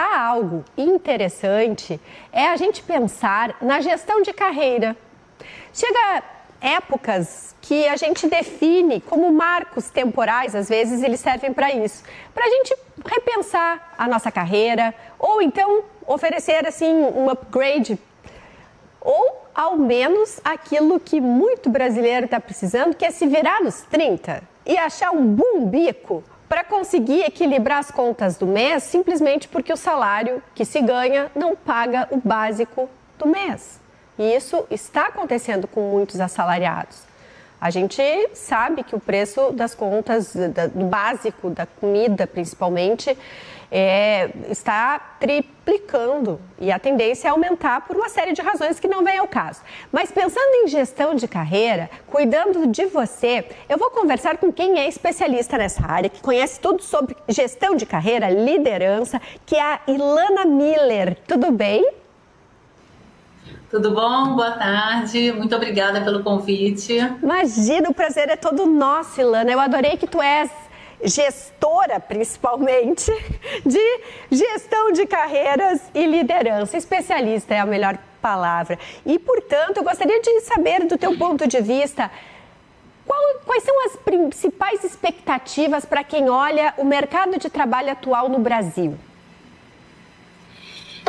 há algo interessante é a gente pensar na gestão de carreira. Chega épocas que a gente define como marcos temporais, às vezes eles servem para isso, para a gente repensar a nossa carreira ou então oferecer assim um upgrade ou ao menos aquilo que muito brasileiro está precisando, que é se virar nos 30 e achar um bom bico para conseguir equilibrar as contas do mês, simplesmente porque o salário que se ganha não paga o básico do mês. E isso está acontecendo com muitos assalariados. A gente sabe que o preço das contas, do básico, da comida principalmente, está triplicando e a tendência é aumentar por uma série de razões que não vem ao caso. Mas pensando em gestão de carreira, cuidando de você, eu vou conversar com quem é especialista nessa área, que conhece tudo sobre gestão de carreira, liderança, que é a Ilana Miller. Tudo bem? Tudo bom? Boa tarde. Muito obrigada pelo convite. Imagina, o prazer é todo nosso, Ilana. Eu adorei que tu és gestora, principalmente, de gestão de carreiras e liderança. Especialista é a melhor palavra. E, portanto, eu gostaria de saber, do teu ponto de vista, quais são as principais expectativas para quem olha o mercado de trabalho atual no Brasil?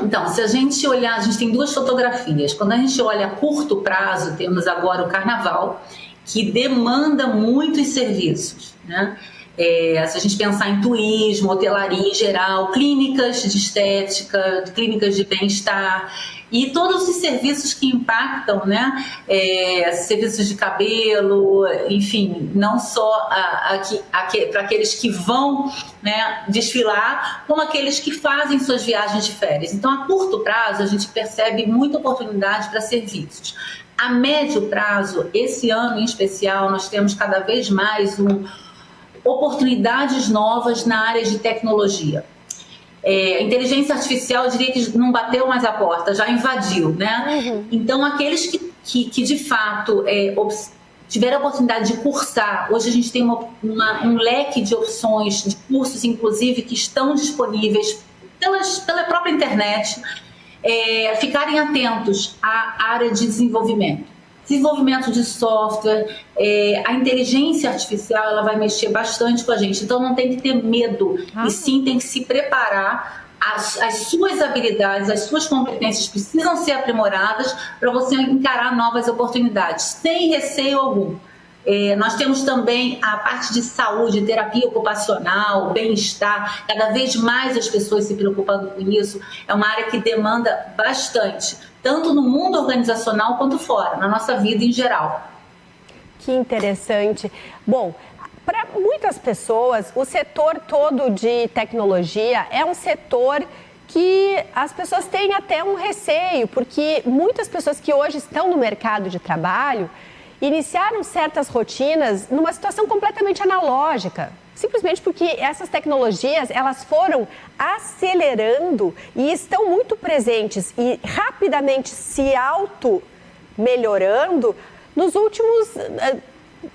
Então, se a gente olhar, a gente tem duas fotografias. Quando a gente olha a curto prazo, temos agora o carnaval, que demanda muitos serviços, né? Se a gente pensar em turismo, hotelaria em geral, clínicas de estética, clínicas de bem-estar e todos os serviços que impactam, né? Serviços de cabelo, enfim, não só para aqueles que vão, né, desfilar, como aqueles que fazem suas viagens de férias. Então, a curto prazo, a gente percebe muita oportunidade para serviços. A médio prazo, esse ano em especial, nós temos cada vez mais oportunidades novas na área de tecnologia. A inteligência artificial, eu diria que não bateu mais a porta, já invadiu, né? Uhum. Então, aqueles que de fato tiveram a oportunidade de cursar, hoje a gente tem um leque de opções, de cursos, inclusive, que estão disponíveis pela própria internet, ficarem atentos à área de desenvolvimento de software, a inteligência artificial, ela vai mexer bastante com a gente, então não tem que ter medo, e sim tem que se preparar. As suas habilidades, as suas competências precisam ser aprimoradas para você encarar novas oportunidades, sem receio algum. Nós temos também a parte de saúde, terapia ocupacional, bem-estar, cada vez mais as pessoas se preocupando com isso, é uma área que demanda bastante, tanto no mundo organizacional quanto fora, na nossa vida em geral. Que interessante. Bom, para muitas pessoas, o setor todo de tecnologia é um setor que as pessoas têm até um receio, porque muitas pessoas que hoje estão no mercado de trabalho iniciaram certas rotinas numa situação completamente analógica. Simplesmente porque essas tecnologias, elas foram acelerando e estão muito presentes e rapidamente se auto-melhorando nos últimos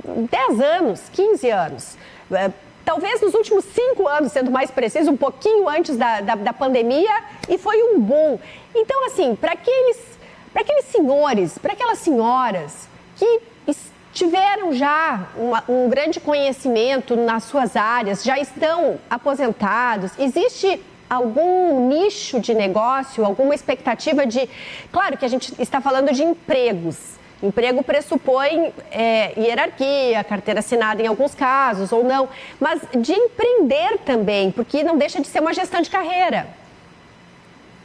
10 anos, 15 anos. Talvez nos últimos 5 anos, sendo mais preciso, um pouquinho antes da pandemia, e foi um boom. Então, assim, para aqueles senhores, para aquelas senhoras que tiveram já um grande conhecimento nas suas áreas, já estão aposentados, existe algum nicho de negócio, alguma expectativa de... Claro que a gente está falando de empregos. Emprego pressupõe hierarquia, carteira assinada em alguns casos ou não, mas de empreender também, porque não deixa de ser uma gestão de carreira.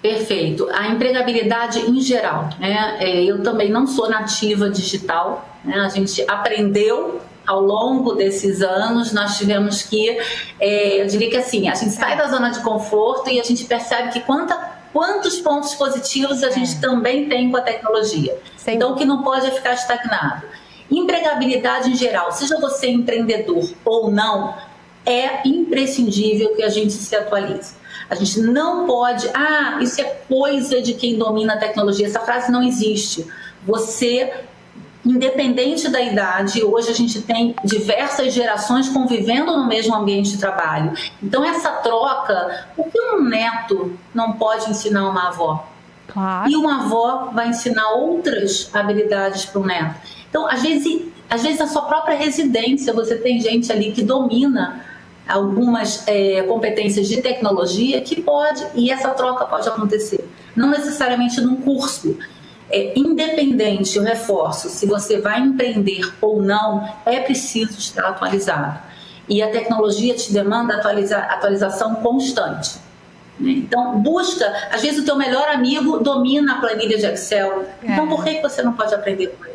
Perfeito. A empregabilidade em geral, né? Eu também não sou nativa digital, né? A gente aprendeu ao longo desses anos, nós tivemos que, eu diria que assim, a gente sai da zona de conforto e a gente percebe que quantos pontos positivos a gente também tem com a tecnologia. Sim. Então, o que não pode é ficar estagnado. Empregabilidade em geral, seja você empreendedor ou não, é imprescindível que a gente se atualize. A gente não pode, isso é coisa de quem domina a tecnologia. Essa frase não existe. Você independente da idade, hoje a gente tem diversas gerações convivendo no mesmo ambiente de trabalho. Então, essa troca, o que um neto não pode ensinar uma avó? Claro. E uma avó vai ensinar outras habilidades para o neto. Então, às vezes, a sua própria residência, você tem gente ali que domina algumas competências de tecnologia que pode, e essa troca pode acontecer. Não necessariamente num curso. Independente, eu reforço, se você vai empreender ou não, é preciso estar atualizado. E a tecnologia te demanda atualização constante. Então, busca. Às vezes, o teu melhor amigo domina a planilha de Excel. Então, por que você não pode aprender com ele?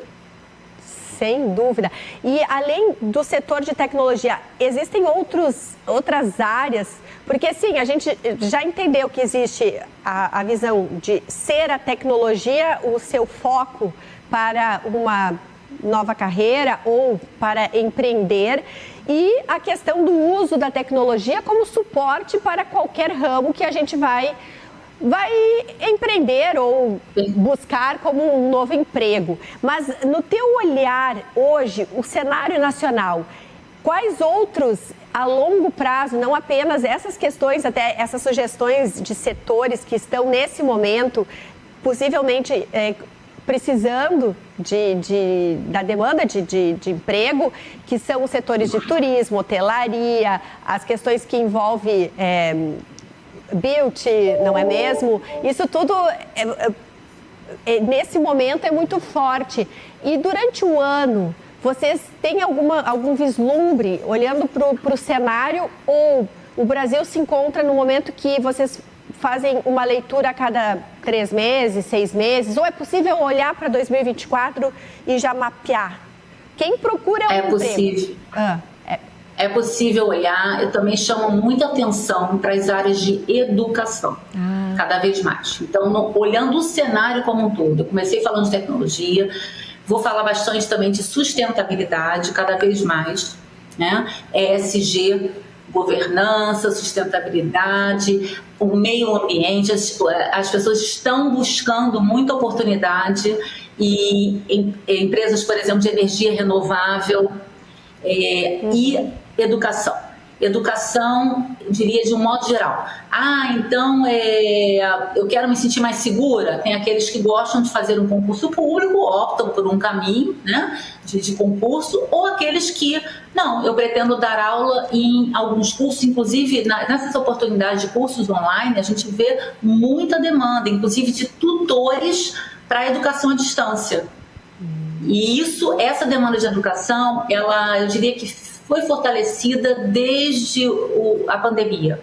Sem dúvida. E além do setor de tecnologia, existem outras áreas? Porque sim, a gente já entendeu que existe a visão de ser a tecnologia o seu foco para uma nova carreira ou para empreender, e a questão do uso da tecnologia como suporte para qualquer ramo que a gente vai empreender ou buscar como um novo emprego. Mas no teu olhar hoje, o cenário nacional, quais outros a longo prazo, não apenas essas questões, até essas sugestões de setores que estão nesse momento possivelmente precisando da demanda de emprego, que são os setores de turismo, hotelaria, as questões que envolvem beauty, não é mesmo? Isso tudo, nesse momento, é muito forte. E durante o ano, vocês têm algum vislumbre, olhando para o cenário, ou o Brasil se encontra no momento que vocês fazem uma leitura a cada 3 meses, 6 meses, ou é possível olhar para 2024 e já mapear? Quem procura um emprego? Possível. É possível olhar. Eu também chamo muita atenção para as áreas de educação, cada vez mais. Então, olhando o cenário como um todo, eu comecei falando de tecnologia, vou falar bastante também de sustentabilidade, cada vez mais, né? ESG, governança, sustentabilidade, o meio ambiente. As pessoas estão buscando muita oportunidade, e empresas, por exemplo, de energia renovável, e educação. Educação, eu diria, de um modo geral. Então eu quero me sentir mais segura. Tem aqueles que gostam de fazer um concurso público, optam por um caminho, né, de concurso, ou aqueles que, não, eu pretendo dar aula em alguns cursos, inclusive nessas oportunidades de cursos online, a gente vê muita demanda, inclusive de tutores para a educação à distância. E essa demanda de educação, eu diria que foi fortalecida desde a pandemia,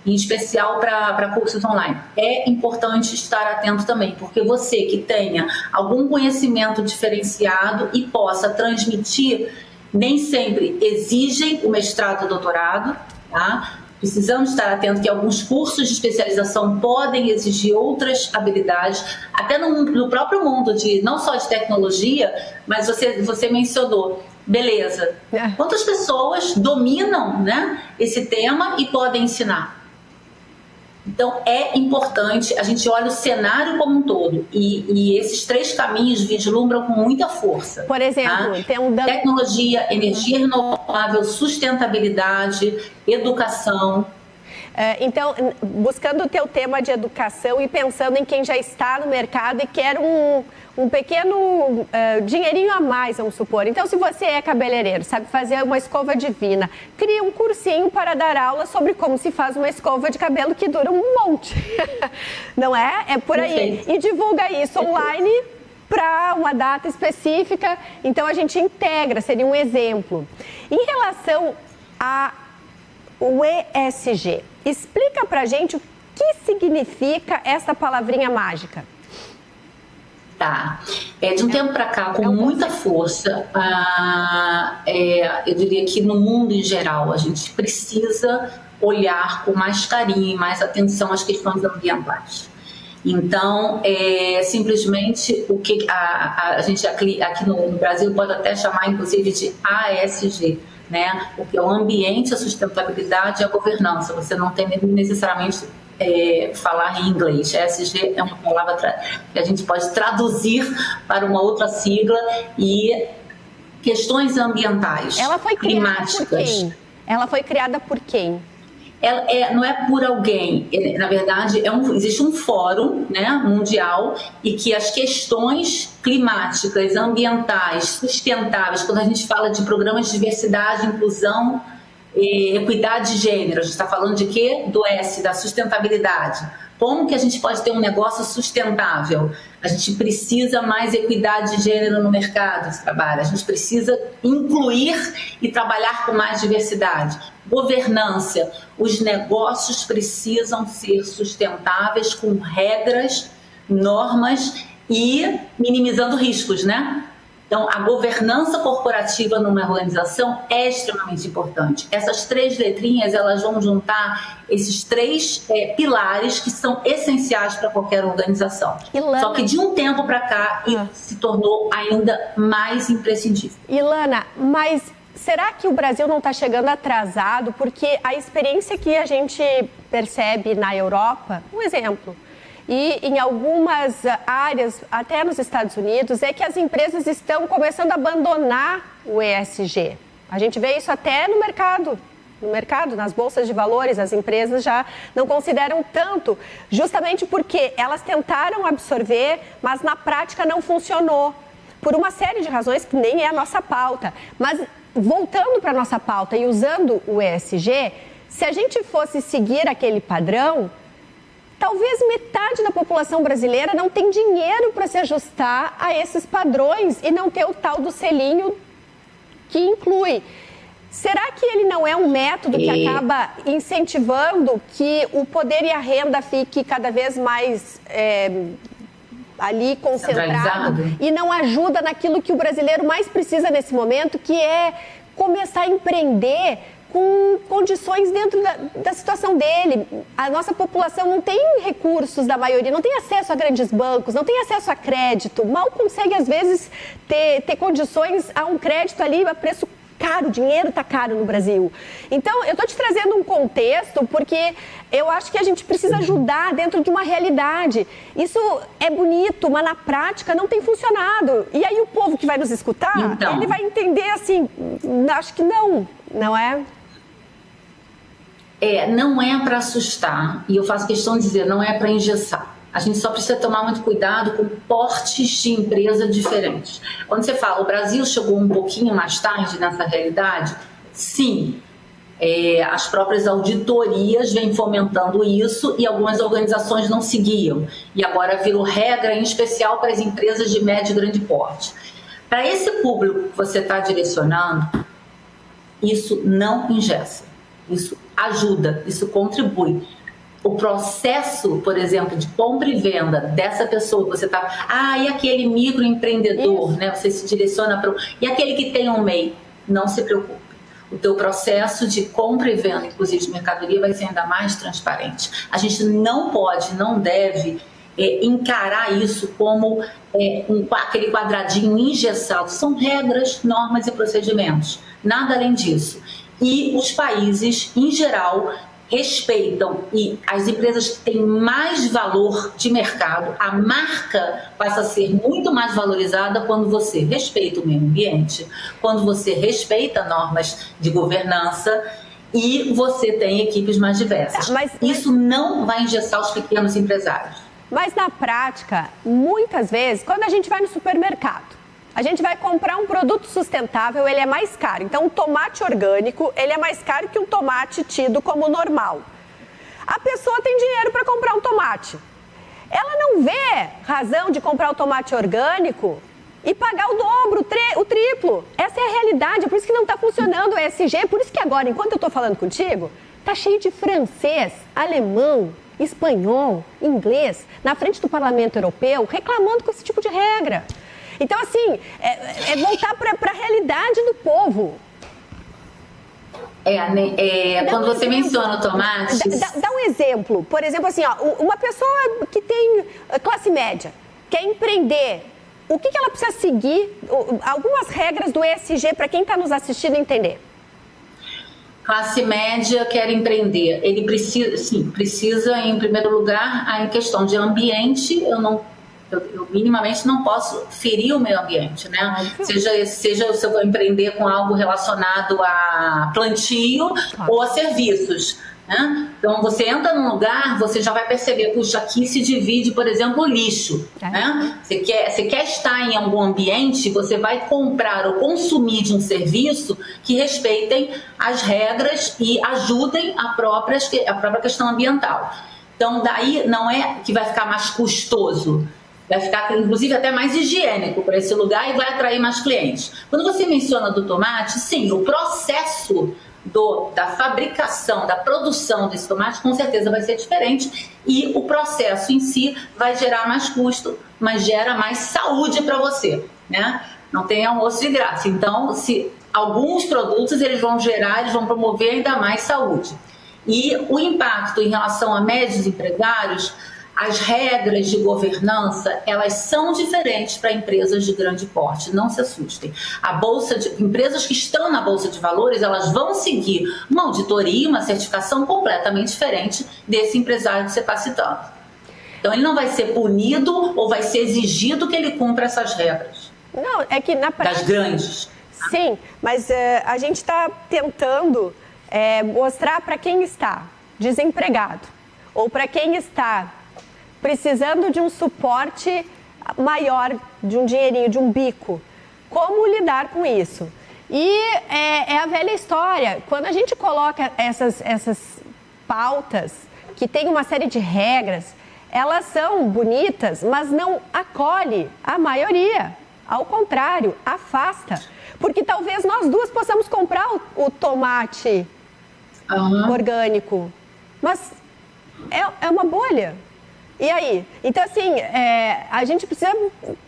em especial para cursos online. É importante estar atento também, porque você que tenha algum conhecimento diferenciado e possa transmitir, nem sempre exigem o mestrado ou doutorado, tá? Precisamos estar atentos que alguns cursos de especialização podem exigir outras habilidades, até no próprio mundo, não só de tecnologia, mas você mencionou. Beleza. Quantas pessoas dominam, né, esse tema e podem ensinar? Então, é importante, a gente olha o cenário como um todo, e esses 3 caminhos vislumbram com muita força. Por exemplo, tecnologia, energia renovável, sustentabilidade, educação. Então, buscando o teu tema de educação e pensando em quem já está no mercado e quer um pequeno dinheirinho a mais, vamos supor. Então, se você é cabeleireiro, sabe fazer uma escova divina, cria um cursinho para dar aula sobre como se faz uma escova de cabelo que dura um monte. Não é? É por aí. Perfeito. E divulga isso online para uma data específica. Então, a gente integra, seria um exemplo. Em relação ao ESG, explica pra gente o que significa essa palavrinha mágica. Tá. De um tempo para cá, com muita força, eu diria que no mundo em geral, a gente precisa olhar com mais carinho e mais atenção às questões ambientais. Então, simplesmente o que a gente aqui no Brasil pode até chamar, inclusive, de ASG, né? Porque é o ambiente, a sustentabilidade e a governança. Você não tem necessariamente falar em inglês. ESG é uma palavra que a gente pode traduzir para uma outra sigla, e questões ambientais, climáticas. Por quem? Ela foi criada por quem? Não é por alguém, na verdade existe um fórum, né, mundial, e que as questões climáticas, ambientais, sustentáveis, quando a gente fala de programas de diversidade, inclusão, equidade de gênero, a gente está falando de quê? Do S, da sustentabilidade. Como que a gente pode ter um negócio sustentável? A gente precisa mais equidade de gênero no mercado de trabalho, a gente precisa incluir e trabalhar com mais diversidade. Governança, os negócios precisam ser sustentáveis com regras, normas e minimizando riscos, né? Então, a governança corporativa numa organização é extremamente importante. Essas 3 letrinhas, elas vão juntar esses 3 pilares que são essenciais para qualquer organização. Só que de um tempo para cá, isso se tornou ainda mais imprescindível. Ilana, mas será que o Brasil não está chegando atrasado? Porque a experiência que a gente percebe na Europa, um exemplo, e em algumas áreas, até nos Estados Unidos, é que as empresas estão começando a abandonar o ESG. A gente vê isso até no mercado, nas bolsas de valores, as empresas já não consideram tanto, justamente porque elas tentaram absorver, mas na prática não funcionou, por uma série de razões que nem é a nossa pauta. Mas voltando para a nossa pauta e usando o ESG, se a gente fosse seguir aquele padrão, talvez metade da população brasileira não tem dinheiro para se ajustar a esses padrões e não ter o tal do selinho que inclui. Será que ele não é um método que acaba incentivando que o poder e a renda fique cada vez mais ali concentrado e não ajuda naquilo que o brasileiro mais precisa nesse momento, que é começar a empreender com condições dentro da situação dele? A nossa população não tem recursos, da maioria, não tem acesso a grandes bancos, não tem acesso a crédito, mal consegue, às vezes, ter condições a um crédito ali a preço caro, o dinheiro está caro no Brasil. Então, eu estou te trazendo um contexto porque eu acho que a gente precisa ajudar dentro de uma realidade. Isso é bonito, mas na prática não tem funcionado. E aí o povo que vai nos escutar, ele vai entender assim, acho que não é? Não é para assustar, e eu faço questão de dizer, não é para engessar. A gente só precisa tomar muito cuidado com portes de empresa diferentes. Quando você fala, o Brasil chegou um pouquinho mais tarde nessa realidade, sim, as próprias auditorias vêm fomentando isso e algumas organizações não seguiam. E agora virou regra, em especial para as empresas de médio e grande porte. Para esse público que você está direcionando, isso não engessa, isso ajuda, isso contribui. O processo, por exemplo, de compra e venda dessa pessoa que você está... e aquele microempreendedor, né? Você se direciona para... E aquele que tem um MEI, não se preocupe. O teu processo de compra e venda, inclusive de mercadoria, vai ser ainda mais transparente. A gente não pode, não deve encarar isso como aquele quadradinho engessado. São regras, normas e procedimentos. Nada além disso. E os países, em geral, respeitam, e as empresas que têm mais valor de mercado, a marca passa a ser muito mais valorizada quando você respeita o meio ambiente, quando você respeita normas de governança e você tem equipes mais diversas. Isso não vai engessar os pequenos empresários. Mas na prática, muitas vezes, quando a gente vai no supermercado, a gente vai comprar um produto sustentável, ele é mais caro. Então, o tomate orgânico, ele é mais caro que um tomate tido como normal. A pessoa tem dinheiro para comprar um tomate. Ela não vê razão de comprar o tomate orgânico e pagar o dobro, o triplo. Essa é a realidade, é por isso que não está funcionando o ESG. Por isso que agora, enquanto eu estou falando contigo, está cheio de francês, alemão, espanhol, inglês, na frente do Parlamento Europeu, reclamando com esse tipo de regra. Então, assim, voltar para a realidade do povo. Quando você menciona o tomate... Dá um exemplo. Por exemplo, assim, uma pessoa que tem classe média, quer empreender, o que ela precisa seguir? Algumas regras do ESG para quem está nos assistindo entender. classe média quer empreender, ele precisa, sim, precisa em primeiro lugar, em questão de ambiente, eu minimamente não posso ferir o meio ambiente, né? Seja se eu vou empreender com algo relacionado a plantio ou a serviços, né? Então, você entra num lugar, você já vai perceber, puxa, aqui se divide, por exemplo, o lixo, né? Você quer estar em algum ambiente, você vai comprar ou consumir de um serviço que respeitem as regras e ajudem a própria questão ambiental. Então, daí não é que vai ficar mais custoso, vai ficar, inclusive, até mais higiênico para esse lugar e vai atrair mais clientes. Quando você menciona do tomate, sim, o processo da fabricação, da produção desse tomate, com certeza vai ser diferente, e o processo em si vai gerar mais custo, mas gera mais saúde para você, né? Não tem almoço de graça. Então, se alguns produtos eles vão promover ainda mais saúde. E o impacto em relação a médios empresários, as regras de governança, elas são diferentes para empresas de grande porte, não se assustem. Empresas que estão na Bolsa de Valores, elas vão seguir uma auditoria, uma certificação completamente diferente desse empresário que você está citando. Então, ele não vai ser punido ou vai ser exigido que ele cumpra essas regras. Não, é que na prática... Das grandes. Sim, mas a gente está tentando mostrar para quem está desempregado ou para quem está precisando de um suporte maior, de um dinheirinho, de um bico. Como lidar com isso? E é a velha história. Quando a gente coloca essas pautas, que tem uma série de regras, elas são bonitas, mas não acolhe a maioria. Ao contrário, afasta. Porque talvez nós duas possamos comprar o tomate orgânico, mas é uma bolha. E aí? Então, assim, a gente precisa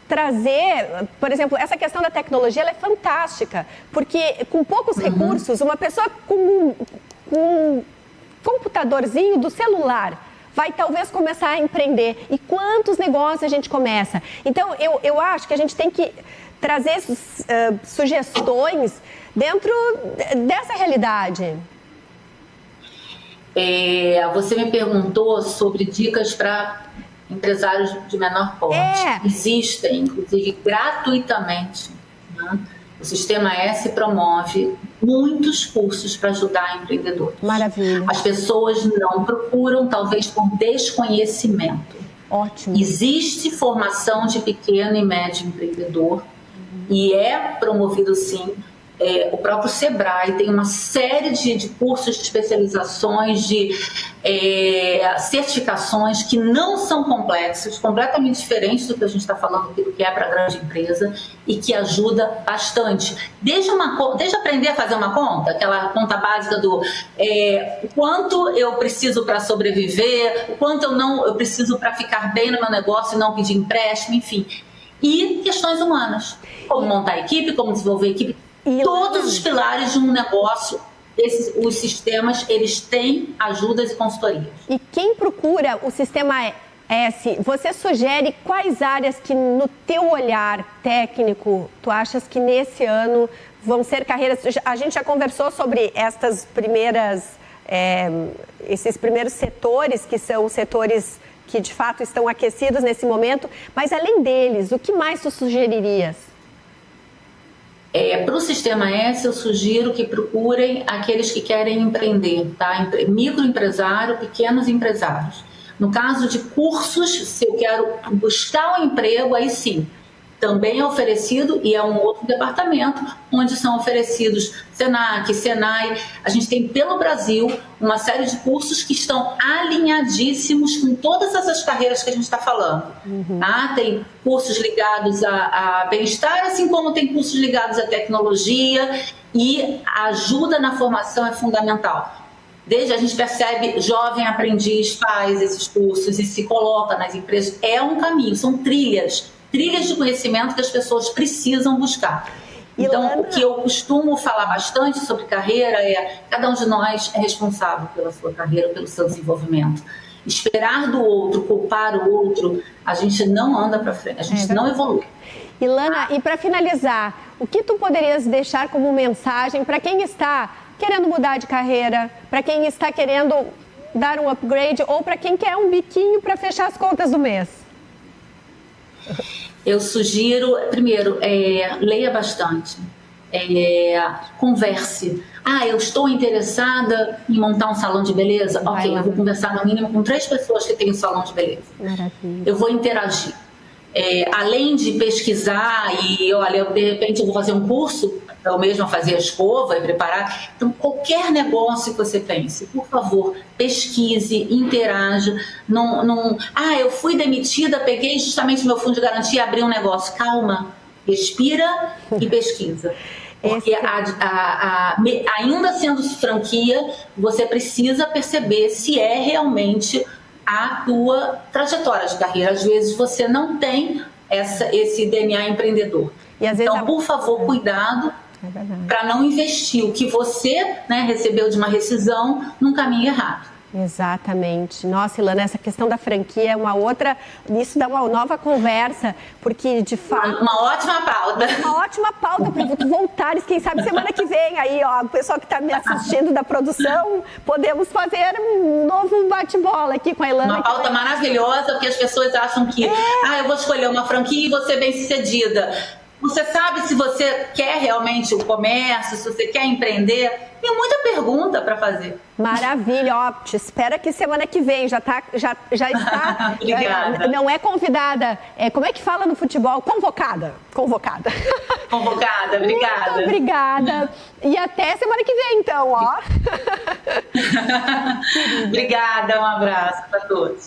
trazer, por exemplo, essa questão da tecnologia, ela é fantástica, porque com poucos recursos, uma pessoa com um computadorzinho do celular vai talvez começar a empreender. E quantos negócios a gente começa? Então, eu acho que a gente tem que trazer sugestões dentro dessa realidade. Você me perguntou sobre dicas para empresários de menor porte. Existem, inclusive gratuitamente, né? O Sistema S promove muitos cursos para ajudar empreendedores. Maravilha. As pessoas não procuram, talvez por desconhecimento. Ótimo. Existe formação de pequeno e médio empreendedor e é promovido, sim. O próprio Sebrae tem uma série de cursos, de especializações, de certificações que não são complexos, completamente diferentes do que a gente está falando aqui, do que é para a grande empresa, e que ajuda bastante. Desde aprender a fazer uma conta, aquela conta básica do o quanto eu preciso para sobreviver, o quanto eu preciso para ficar bem no meu negócio e não pedir empréstimo, enfim. E questões humanas, como montar equipe, como desenvolver equipe. Todos os pilares de um negócio, os sistemas, eles têm ajudas e consultorias. E quem procura o Sistema S, você sugere quais áreas que no teu olhar técnico, tu achas que nesse ano vão ser carreiras... A gente já conversou sobre esses primeiros setores, que são setores que de fato estão aquecidos nesse momento, mas além deles, o que mais tu sugeririas? Para o Sistema S, eu sugiro que procurem aqueles que querem empreender, tá? Microempresário, pequenos empresários. No caso de cursos, se eu quero buscar um emprego, aí sim, também é oferecido, e é um outro departamento, onde são oferecidos Senac, Senai. A gente tem pelo Brasil uma série de cursos que estão alinhadíssimos com todas essas carreiras que a gente está falando. Tá? Tem cursos ligados a bem-estar, assim como tem cursos ligados à tecnologia, e a ajuda na formação é fundamental. Desde a gente percebe, jovem aprendiz faz esses cursos e se coloca nas empresas. É um caminho, são trilhas de conhecimento que as pessoas precisam buscar. Então, o que eu costumo falar bastante sobre carreira cada um de nós é responsável pela sua carreira, pelo seu desenvolvimento. Esperar do outro, culpar o outro, a gente não anda para frente, a gente não evolui. Ilana, e para finalizar, o que tu poderias deixar como mensagem para quem está querendo mudar de carreira, para quem está querendo dar um upgrade ou para quem quer um biquinho para fechar as contas do mês? Eu sugiro, primeiro, leia bastante, converse. Eu estou interessada em montar um salão de beleza? Ok, eu vou conversar no mínimo com 3 pessoas que têm um salão de beleza. Maravilha. Eu vou interagir. Além de pesquisar e, olha, de repente eu vou fazer um curso, eu mesma fazer a escova e preparar. Então, qualquer negócio que você pense, por favor, pesquise, interaja. Eu fui demitida, peguei justamente meu fundo de garantia e abri um negócio. Calma, respira e pesquisa. Porque ainda sendo franquia, você precisa perceber se é realmente a tua trajetória de carreira. Às vezes você não tem esse DNA empreendedor. Então, por favor, cuidado para não investir o que você recebeu de uma rescisão num caminho errado. Exatamente. Nossa, Ilana, essa questão da franquia é uma outra... Isso dá uma nova conversa, porque de fato... Uma ótima pauta. Uma ótima pauta para voltares, quem sabe semana que vem. Aí, ó, o pessoal que está me assistindo da produção, podemos fazer um novo bate-bola aqui com a Ilana. Uma pauta maravilhosa, porque as pessoas acham que eu vou escolher uma franquia e vou ser bem-sucedida. Você sabe se você quer realmente o comércio, se você quer empreender? Tem muita pergunta para fazer. Maravilha, ó, te espero aqui semana que vem, já está. Obrigada. Não é convidada, como é que fala no futebol? Convocada. Convocada, obrigada. Muito obrigada. E até semana que vem, então, ó. Obrigada, um abraço para todos.